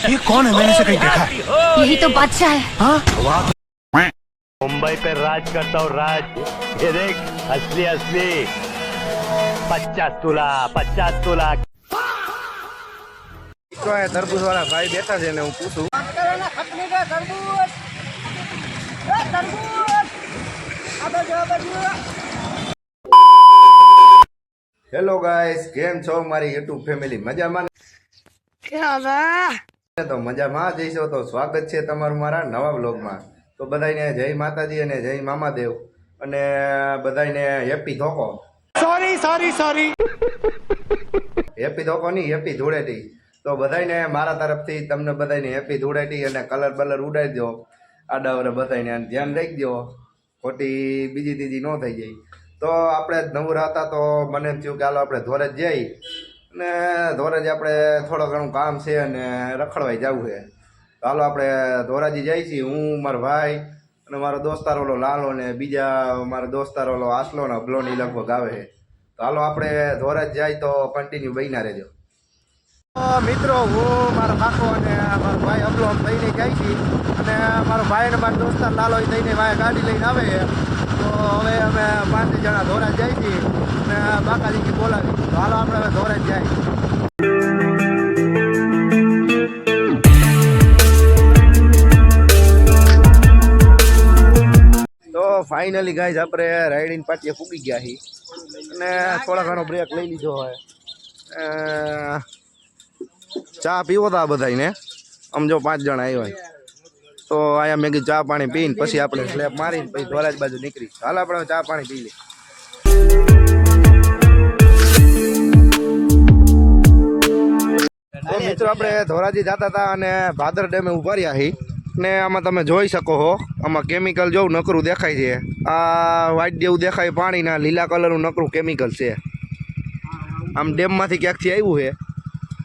ये कौन है? मैंने इसे कहीं देखा है। यही तो बादशाह है। हाँ? मुंबई पे राज करता हूँ राज। ये देख असली असली 50 तोला। તો આ તરબૂચ વાળા ભાઈ બેઠા છે ને હું પૂછું હેલો ગાઈસ, કેમ છો મારી યુટ્યુબ ફેમિલી? મજામાં ને? તો મજામાં જઈશો તો સ્વાગત છે તમારું મારા નવા વ્લોગમાં. તો બધાને જય માતાજી અને જય મામાદેવ અને બધાને હેપી ધોકો. સોરી હેપી ધોકો નહીં, હેપી ધૂળેટી. તો બધાને મારા તરફથી તમને બધાને હેપી ધૂળેટી અને કલર બલર ઉડાડી દો આડાવરે બધાને, અને ધ્યાન રાખી દો ખોટી બીજી ત્રીજી ન થઈ જાય. તો આપણે નવરા હતા તો મને એમ થયું કે હાલો આપણે ધોરજ જઈ, અને ધોરજ આપણે થોડું ઘણું કામ છે અને રખડવાઈ જવું છે. તો હાલો આપણે ધોરાજી જઈએ છીએ, હું, મારો ભાઈ અને મારો દોસ્તાર ઓલો લાલો ને બીજા મારો દોસ્તાર ઓલો આસલો ને અબલોની લગભગ આવે છે. તો હાલો આપણે ધોરજ જાય તો કન્ટિન્યુ બન્યા રહેજો. મિત્રો, હું મારો કાકો અને મારો ભાઈ અબલો થઈને જાય છે, અને મારો ભાઈ અને મારો દોસ્તાર લાલો થઈને ભાઈ ગાડી લઈને આવે છે. તો હવે અમે 5 જણા ધોરાજ જાય છીએ અને બાકાજી બોલાવી. તો હાલો આપણે હવે ધોરાજ જાય. તો ફાઇનલી ગાઈઝ આપણે રાઈડિંગ પાટીએ પૂગી ગયા છીએ અને થોડા ઘણો બ્રેક લઈ લીધો હોય. ચા પીવો હતા બધાને, આમ જો 5 જણા આવ્યા તો અહીંયા મેં કીધું ચા પાણી પીને પછી આપણે સ્લેબ મારીને પછી ધોરાજ બાજુ નીકળી. હાલ આપણે ચા પાણી પી લઈએ. તો મિત્રો, આપણે ધોરાજી જતા હતા અને ભાદર ડેમે ઉભા રહ્યા છીએ ને આમાં તમે જોઈ શકો છો, આમાં કેમિકલ જોવું નકરું દેખાય છે. આ વ્હાઈટ જેવું દેખાય પાણીના, લીલા કલરનું નકરું કેમિકલ છે. આમ ડેમમાંથી ક્યાંકથી આવ્યું છે.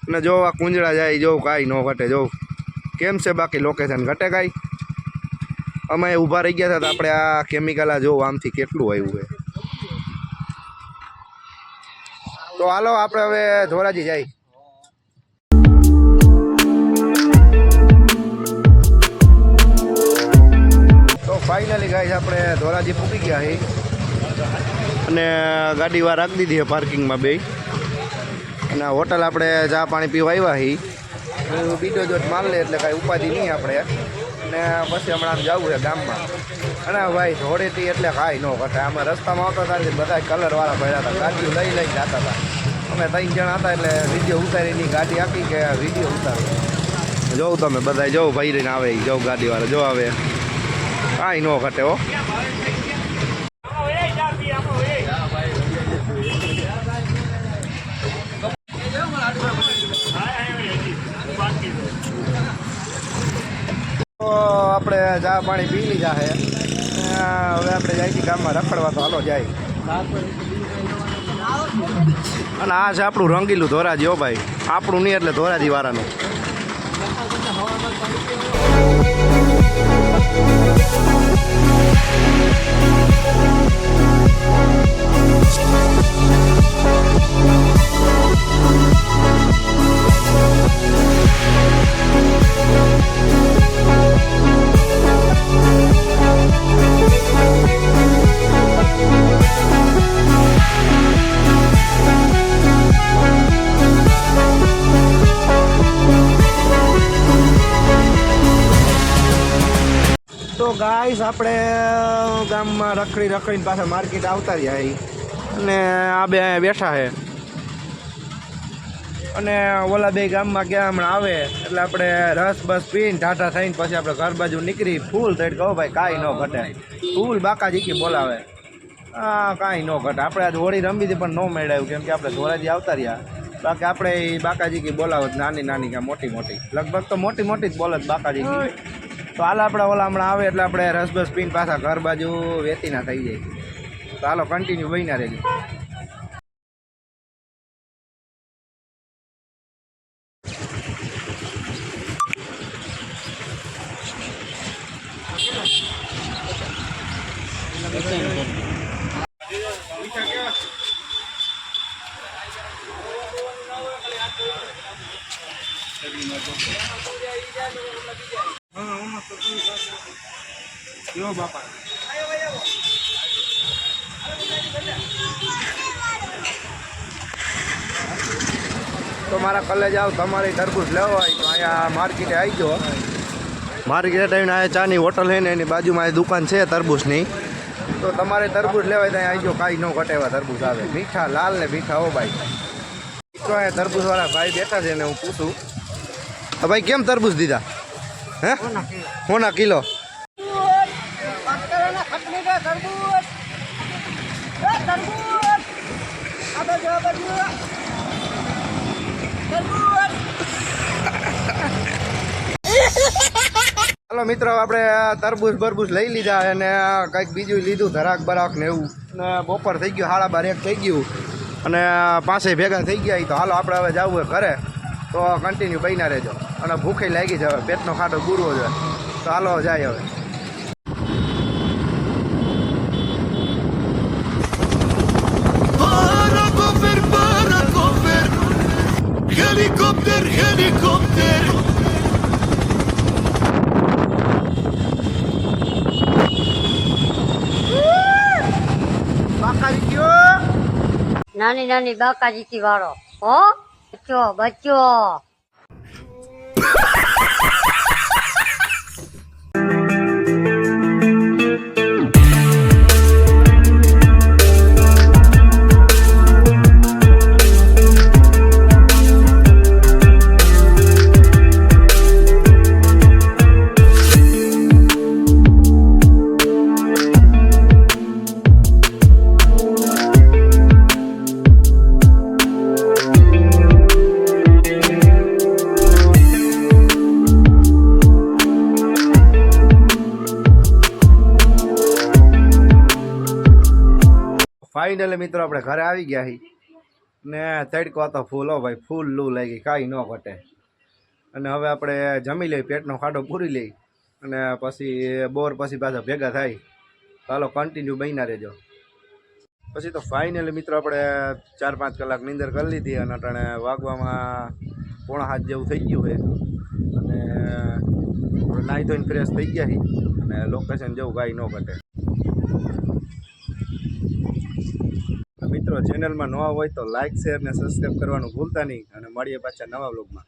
અને જો આ કુંજળા જાય, જો કાંઈ ન ઘટે. જો કેમ છે બાકી લોકેશન, ઘટે કાંઈ? અમે ઊભા રહી ગયા હતા તો આપણે આ કેમિકલ આ જો આમથી કેટલું આવ્યું છે. તો હાલો આપણે હવે ધોરાજી જાય. તો ફાઇનલી ગાઈસ આપણે ધોરાજી પૂકી ગયા છીએ અને ગાડી વાર રાખી દીધી છે પાર્કિંગમાં બે. અને હોટલ આપણે ચા પાણી પીવા આવ્યા છીએ. બીજો જોટ માલ લે એટલે કાંઈ ઉપાધિ નહીં આપણે. અને પછી હમણાં જવું છે ગામમાં. અને ભાઈ ધોળેટી એટલે કાંઈ ન ઘટે. આમાં રસ્તામાં આવતા હતા બધા કલરવાળા ભર્યા હતા, ગાડીઓ લઈ લઈને જતા હતા. અમે 3 જણા હતા એટલે વિડીયો ઉતારીની ગાડી આપી કે વિડીયો ઉતારો. જોઉં તમે બધા જોઉં ભાઈ રહીને આવે, જોઉં ગાડીવાળા જો આવે, કાંઈ ન ઘટે હો. તો આપણે ચા પાણી પી લીધા છે. હવે આપણે જાય છીએ ગામમાં રખડવા. તો હાલો જાય. અને આ છે આપણું રંગીલું ધોરાજી. હો ભાઈ, આપણું નહીં એટલે ધોરાજી વાળાનું. તો ગાઈસ આપણે ગામમાં રખડીને પાછા માર્કેટ આવતા રહ્યા અને આ બે અહીંયા બેઠા છે. અને ઓલા બે ગામમાં ગયા હમણાં આવે એટલે આપણે રસ બસ પીને ટાટા થઈને પછી આપણે ઘર બાજુ નીકળી. ફૂલ થઈ કહો ભાઈ, કાંઈ ન ઘટે. ફૂલ બાકાજી બોલાવે. હા, કાંઈ ન ઘટે. આપણે આજ હોળી રમી હતી પણ ન મેળવ્યું કેમ કે આપણે ધોરાજી આવતા રહ્યા. બાકી આપણે બાકાજી બોલાવત નાની નાની કે મોટી મોટી, લગભગ તો મોટી મોટી જ બોલત બાકાજી. તો હાલ આપણે ઓલા હમણાં આવે એટલે આપણે રસ બસ પીને પાછા ઘર બાજુ વેતીના થઈ જાય. તો હાલો કન્ટિન્યુ બન્યા રહેજો. Terima kasih. તો મારા કોલેજ આવ તમારે તરબૂચ લેવો હોય તો અહીંયા માર્કેટે આવી જાઓ. માર્કેટ આવીને અહીંયા ચાની હોટલ છે ને એની બાજુમાં એ દુકાન છે તરબૂચની. તો તમારે તરબૂચ લેવાય ત્યાં આવી જાઓ, કાંઈ ન ઘટે એવા તરબૂચ આવે, મીઠા લાલ ને મીઠા હો ભાઈ. તો અહીંયા તરબૂચવાળા ભાઈ બેઠા છે ને હું પૂછું, ભાઈ કેમ તરબૂચ દીધા? હે હોના કિલો? ચાલો મિત્રો, આપણે તરબૂચ બરબૂચ લઈ લીધા અને કંઈક બીજું લીધું, ધરાક બરાક ને એવું. ને બપોર થઈ ગયું, 12:30 થઈ ગયું અને પાસે ભેગા થઈ ગયા. તો હાલો આપણે હવે જવું હોય ઘરે, તો કન્ટિન્યુ બન્યા રહેજો. અને ભૂખે લાગી છે, હવે પેટનો ખાટો બુરવો જોઈએ. તો હાલો જાય હવે. Helicopter, helicopter. નાની નાની બાકાજીતી વાળો હો, બચ્ચો બચ્ચો. ફાઇનલી મિત્રો આપણે ઘરે આવી ગયા છીએ ને તડકો તો ફૂલ હો ભાઈ, ફૂલ લૂ લાગી, કાંઈ ન ઘટે. અને હવે આપણે જમી લઈ, પેટનો ખાડો પૂરી લઈ અને પછી બોર પછી પાછા ભેગા થાય. ચાલો કન્ટિન્યુ બન્યા રહેજો. પછી તો ફાઇનલી મિત્રો આપણે 4-5 કલાક નીંદર કરી લીધી અને અટાણે વાગવામાં 6:45 જેવું થઈ ગયું છે. અને આપણે નાહી ધોઈને ફ્રેશ થઈ ગયા છીએ અને લોકેશન જેવું કાંઈ ન ઘટે. મિત્રો ચેનલમાં નવા હોય તો લાઇક શેર ને સબસ્ક્રાઈબ કરવાનું ભૂલતા નહીં અને મળીએ પાછા નવા વ્લોગમાં.